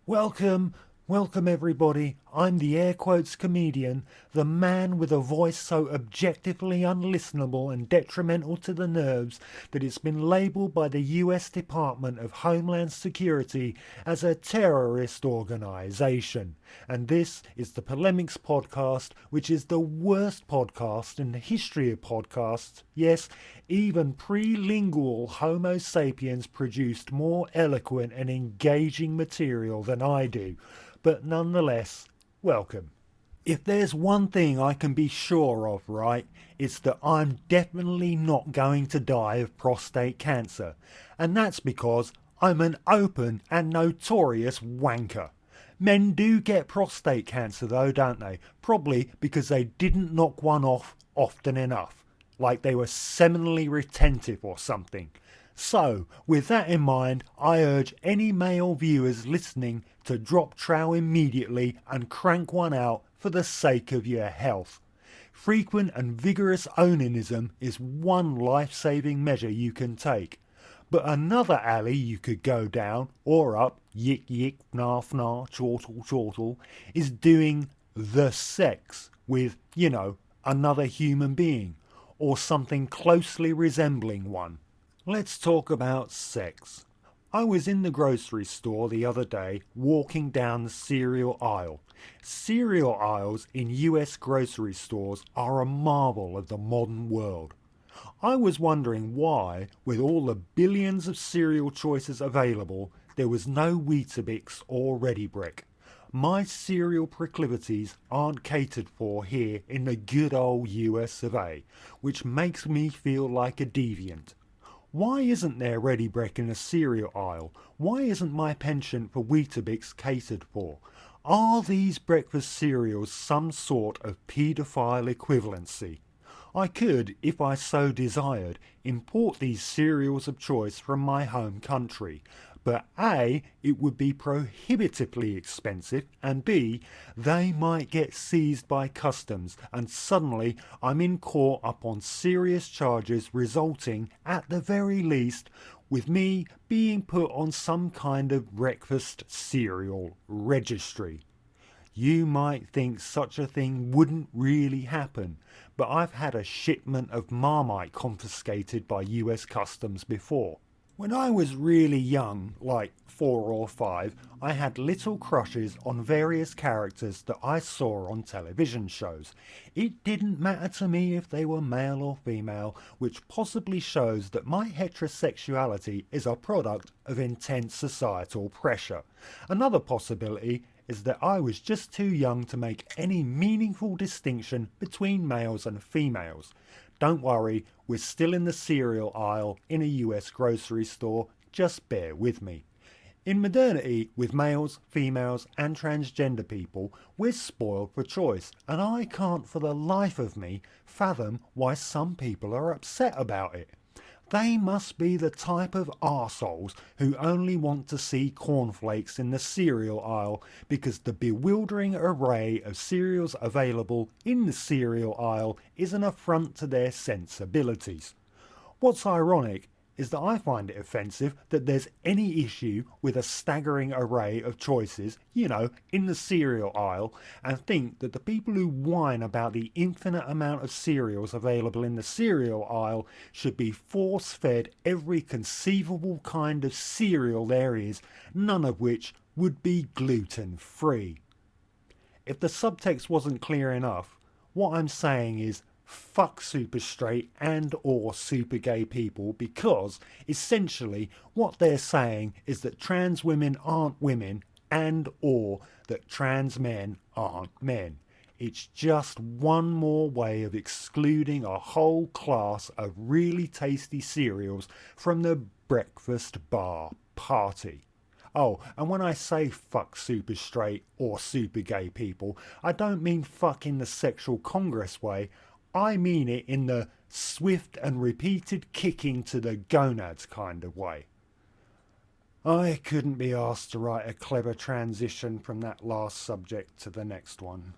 Welcome, welcome everybody. I'm the air quotes comedian, the man with a voice so objectively unlistenable and detrimental to the nerves that it's been labelled by the US Department of Homeland Security as a terrorist organisation. And this is the Polemics Podcast, which is the worst podcast in the history of podcasts. Yes, even pre-lingual Homo sapiens produced more eloquent and engaging material than I do. But nonetheless, welcome. If there's one thing I can be sure of, right, it's that I'm definitely not going to die of prostate cancer. And that's because I'm an open and notorious wanker. Men do get prostate cancer though, don't they? Probably because they didn't knock one off often enough. Like they were seminally retentive or something. So, with that in mind, I urge any male viewers listening to drop trowel immediately and crank one out for the sake of your health. Frequent and vigorous onanism is one life-saving measure you can take. But another alley you could go down, or up, yik yik, fnar fnar, chortle chortle, is doing the sex with, another human being, or something closely resembling one. Let's talk about sex. I was in the grocery store the other day walking down the cereal aisle. Cereal aisles in US grocery stores are a marvel of the modern world. I was wondering why, with all the billions of cereal choices available, there was no Weetabix or Ready Brek. My cereal proclivities aren't catered for here in the good old US of A, which makes me feel like a deviant. Why isn't there Ready Brek in a cereal aisle? Why isn't my penchant for Weetabix catered for? Are these breakfast cereals some sort of paedophile equivalency? I could, if I so desired, import these cereals of choice from my home country, but A, it would be prohibitively expensive, and B, they might get seized by customs, and suddenly I'm in court up on serious charges resulting, at the very least, with me being put on some kind of breakfast cereal registry. You might think such a thing wouldn't really happen, but I've had a shipment of Marmite confiscated by US Customs before. When I was really young, like 4 or 5, I had little crushes on various characters that I saw on television shows. It didn't matter to me if they were male or female, which possibly shows that my heterosexuality is a product of intense societal pressure. Another possibility is that I was just too young to make any meaningful distinction between males and females. Don't worry, we're still in the cereal aisle in a US grocery store, just bear with me. In modernity, with males, females and transgender people, we're spoiled for choice, and I can't for the life of me fathom why some people are upset about it. They must be the type of arseholes who only want to see cornflakes in the cereal aisle because the bewildering array of cereals available in the cereal aisle is an affront to their sensibilities. What's ironic is that I find it offensive that there's any issue with a staggering array of choices, in the cereal aisle, and think that the people who whine about the infinite amount of cereals available in the cereal aisle should be force-fed every conceivable kind of cereal there is, none of which would be gluten-free. If the subtext wasn't clear enough, what I'm saying is fuck super straight and or super gay people, because essentially what they're saying is that trans women aren't women and or that trans men aren't men. It's just one more way of excluding a whole class of really tasty cereals from the breakfast bar party. Oh, and when I say fuck super straight or super gay people, I don't mean fuck in the sexual congress way. I mean it in the swift and repeated kicking to the gonads kind of way. I couldn't be asked to write a clever transition from that last subject to the next one.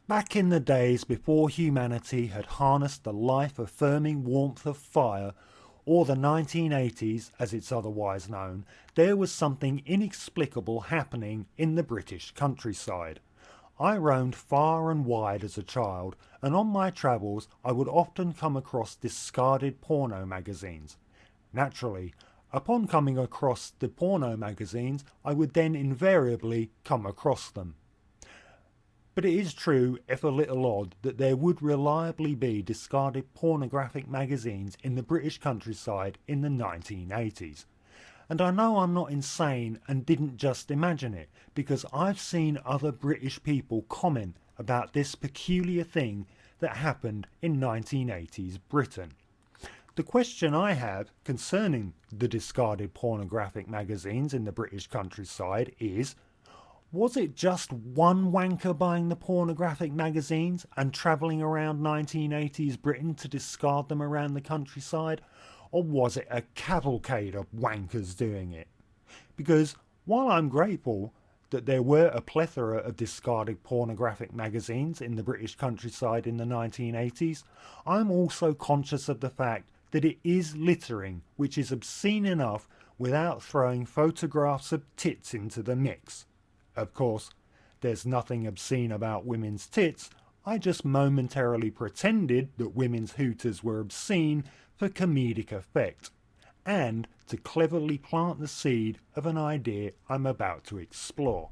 Back in the days before humanity had harnessed the life-affirming warmth of fire, or the 1980s as it's otherwise known, there was something inexplicable happening in the British countryside. I roamed far and wide as a child, and on my travels I would often come across discarded porno magazines. Naturally, upon coming across the porno magazines, I would then invariably come across them. But it is true, if a little odd, that there would reliably be discarded pornographic magazines in the British countryside in the 1980s. And I know I'm not insane and didn't just imagine it, because I've seen other British people comment about this peculiar thing that happened in 1980s Britain. The question I have concerning the discarded pornographic magazines in the British countryside is, was it just one wanker buying the pornographic magazines and travelling around 1980s Britain to discard them around the countryside? Or was it a cavalcade of wankers doing it? Because while I'm grateful that there were a plethora of discarded pornographic magazines in the British countryside in the 1980s, I'm also conscious of the fact that it is littering which is obscene enough without throwing photographs of tits into the mix. Of course, there's nothing obscene about women's tits. I just momentarily pretended that women's hooters were obscene for comedic effect, and to cleverly plant the seed of an idea I'm about to explore.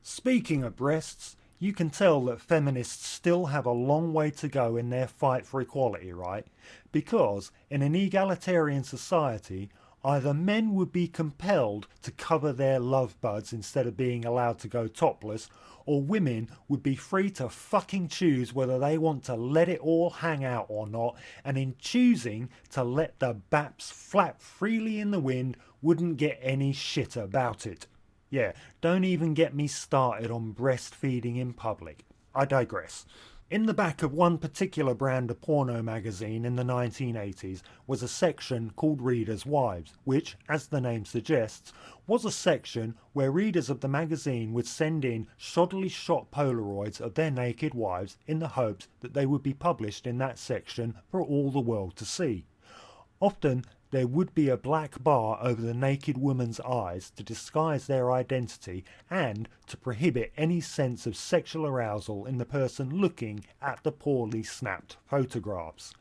Speaking of breasts, you can tell that feminists still have a long way to go in their fight for equality, right? Because in an egalitarian society, either men would be compelled to cover their love buds instead of being allowed to go topless, or women would be free to fucking choose whether they want to let it all hang out or not, and in choosing to let the baps flap freely in the wind, wouldn't get any shit about it. Yeah, don't even get me started on breastfeeding in public. I digress. In the back of one particular brand of porno magazine in the 1980s was a section called Readers' Wives, which, as the name suggests, was a section where readers of the magazine would send in shoddily shot Polaroids of their naked wives in the hopes that they would be published in that section for all the world to see. Often there would be a black bar over the naked woman's eyes to disguise their identity and to prohibit any sense of sexual arousal in the person looking at the poorly snapped photographs.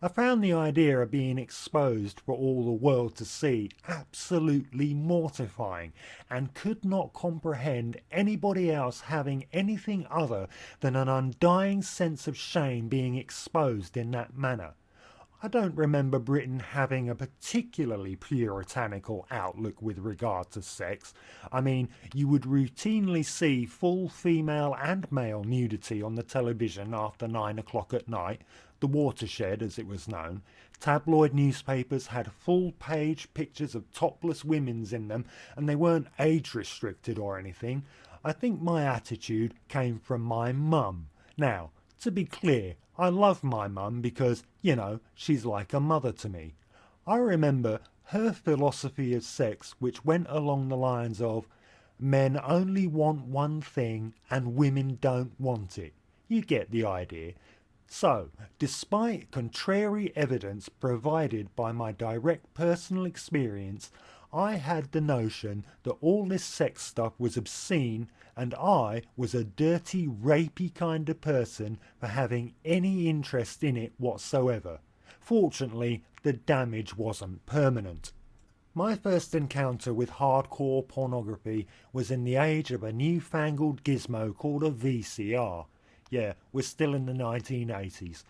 I found the idea of being exposed for all the world to see absolutely mortifying, and could not comprehend anybody else having anything other than an undying sense of shame being exposed in that manner. I don't remember Britain having a particularly puritanical outlook with regard to sex. I mean, you would routinely see full female and male nudity on the television after 9 o'clock at night, the watershed as it was known. Tabloid newspapers had full-page pictures of topless women's in them, and they weren't age-restricted or anything. I think my attitude came from my mum. Now, to be clear, I love my mum because, you know, she's like a mother to me. I remember her philosophy of sex, which went along the lines of, men only want one thing and women don't want it. You get the idea. So, despite contrary evidence provided by my direct personal experience, I had the notion that all this sex stuff was obscene, and I was a dirty, rapey kind of person for having any interest in it whatsoever. Fortunately, the damage wasn't permanent. My first encounter with hardcore pornography was in the age of a newfangled gizmo called a VCR. Yeah, we're still in the 1980s.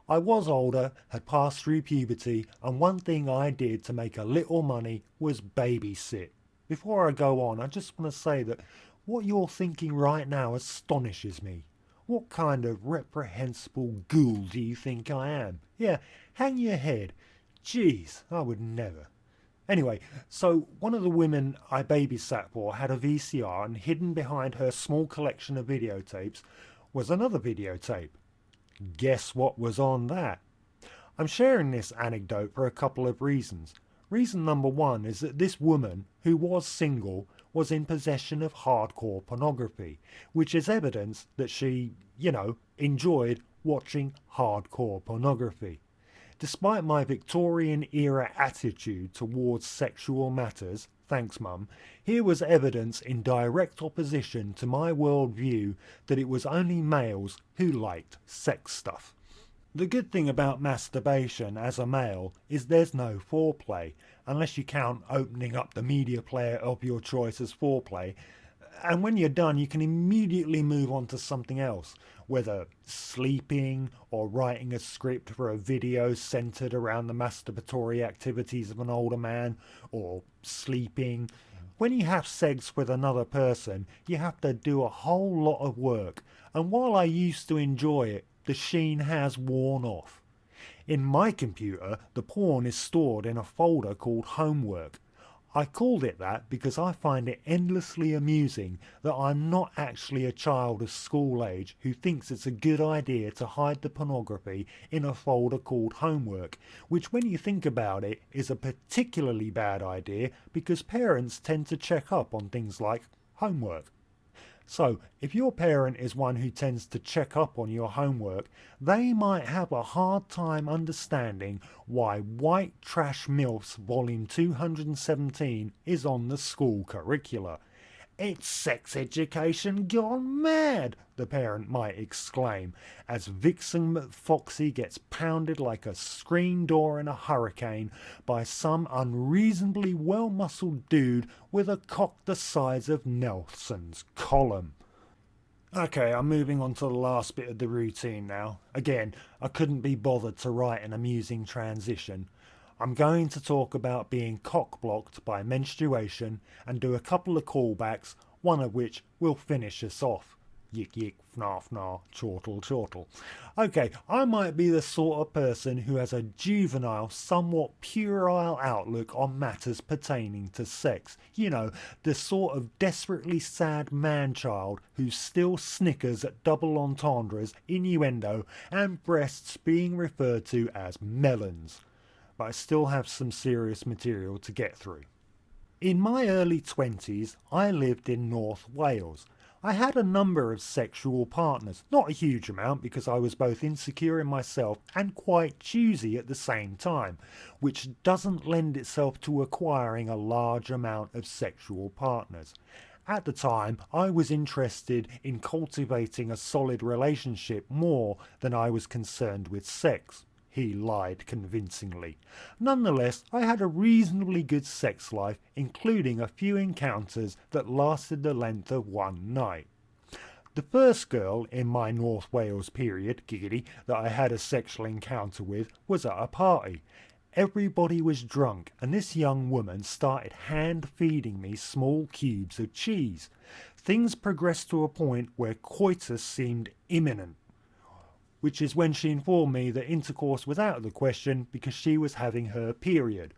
I was older, had passed through puberty, and one thing I did to make a little money was babysit. Before I go on, I just want to say that what you're thinking right now astonishes me. What kind of reprehensible ghoul do you think I am? Yeah, hang your head. Jeez, I would never. Anyway, so one of the women I babysat for had a VCR, and hidden behind her small collection of videotapes was another videotape. Guess what was on that? I'm sharing this anecdote for a couple of reasons. Reason number one is that this woman, who was single, was in possession of hardcore pornography, which is evidence that she, enjoyed watching hardcore pornography. Despite my Victorian era attitude towards sexual matters, thanks mum, here was evidence in direct opposition to my worldview that it was only males who liked sex stuff. The good thing about masturbation as a male is there's no foreplay, unless you count opening up the media player of your choice as foreplay, and when you're done you can immediately move on to something else, whether sleeping or writing a script for a video centered around the masturbatory activities of an older man, or sleeping. When you have sex with another person, you have to do a whole lot of work, and while I used to enjoy it, the sheen has worn off. In my computer, the porn is stored in a folder called Homework. I called it that because I find it endlessly amusing that I'm not actually a child of school age who thinks it's a good idea to hide the pornography in a folder called Homework, which when you think about it is a particularly bad idea because parents tend to check up on things like homework. So, if your parent is one who tends to check up on your homework, they might have a hard time understanding why White Trash MILFs Volume 217 is on the school curricula. It's sex education gone mad, the parent might exclaim, as Vixen McFoxy gets pounded like a screen door in a hurricane by some unreasonably well-muscled dude with a cock the size of Nelson's column. Okay, I'm moving on to the last bit of the routine now. Again, I couldn't be bothered to write an amusing transition. I'm going to talk about being cock-blocked by menstruation and do a couple of callbacks, one of which will finish us off. Yik yik, fnar fnar, chortle chortle. Okay, I might be the sort of person who has a juvenile, somewhat puerile outlook on matters pertaining to sex. You know, the sort of desperately sad man-child who still snickers at double entendres, innuendo, and breasts being referred to as melons. But I still have some serious material to get through. In my early 20s, I lived in North Wales. I had a number of sexual partners, not a huge amount because I was both insecure in myself and quite choosy at the same time, which doesn't lend itself to acquiring a large amount of sexual partners. At the time, I was interested in cultivating a solid relationship more than I was concerned with sex. He lied convincingly. Nonetheless, I had a reasonably good sex life, including a few encounters that lasted the length of one night. The first girl in my North Wales period, giggity, that I had a sexual encounter with was at a party. Everybody was drunk, and this young woman started hand-feeding me small cubes of cheese. Things progressed to a point where coitus seemed imminent, which is when she informed me that intercourse was out of the question because she was having her period.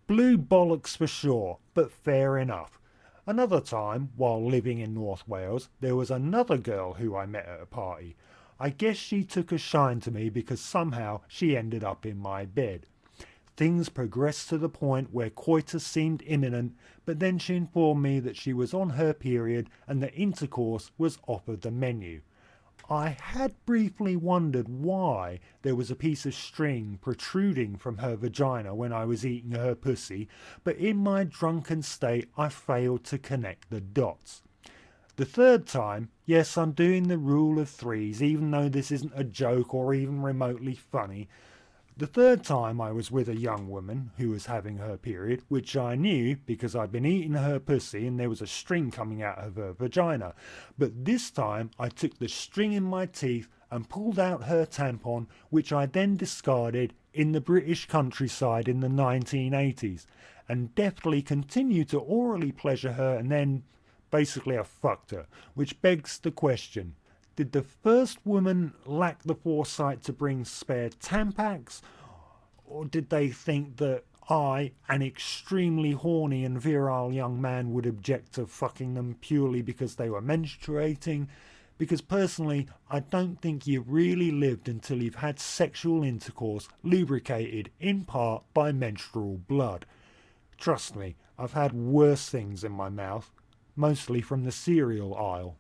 Blue bollocks for sure, but fair enough. Another time, while living in North Wales, there was another girl who I met at a party. I guess she took a shine to me because somehow she ended up in my bed. Things progressed to the point where coitus seemed imminent, but then she informed me that she was on her period and that intercourse was off of the menu. I had briefly wondered why there was a piece of string protruding from her vagina when I was eating her pussy, but in my drunken state I failed to connect the dots. The third time, yes, I'm doing the rule of threes, even though this isn't a joke or even remotely funny. The third time I was with a young woman who was having her period, which I knew because I'd been eating her pussy and there was a string coming out of her vagina. But this time I took the string in my teeth and pulled out her tampon, which I then discarded in the British countryside in the 1980s, and deftly continued to orally pleasure her, and then basically I fucked her, which begs the question. Did the first woman lack the foresight to bring spare Tampax? Or did they think that I, an extremely horny and virile young man, would object to fucking them purely because they were menstruating? Because personally, I don't think you've really lived until you've had sexual intercourse lubricated in part by menstrual blood. Trust me, I've had worse things in my mouth, mostly from the cereal aisle.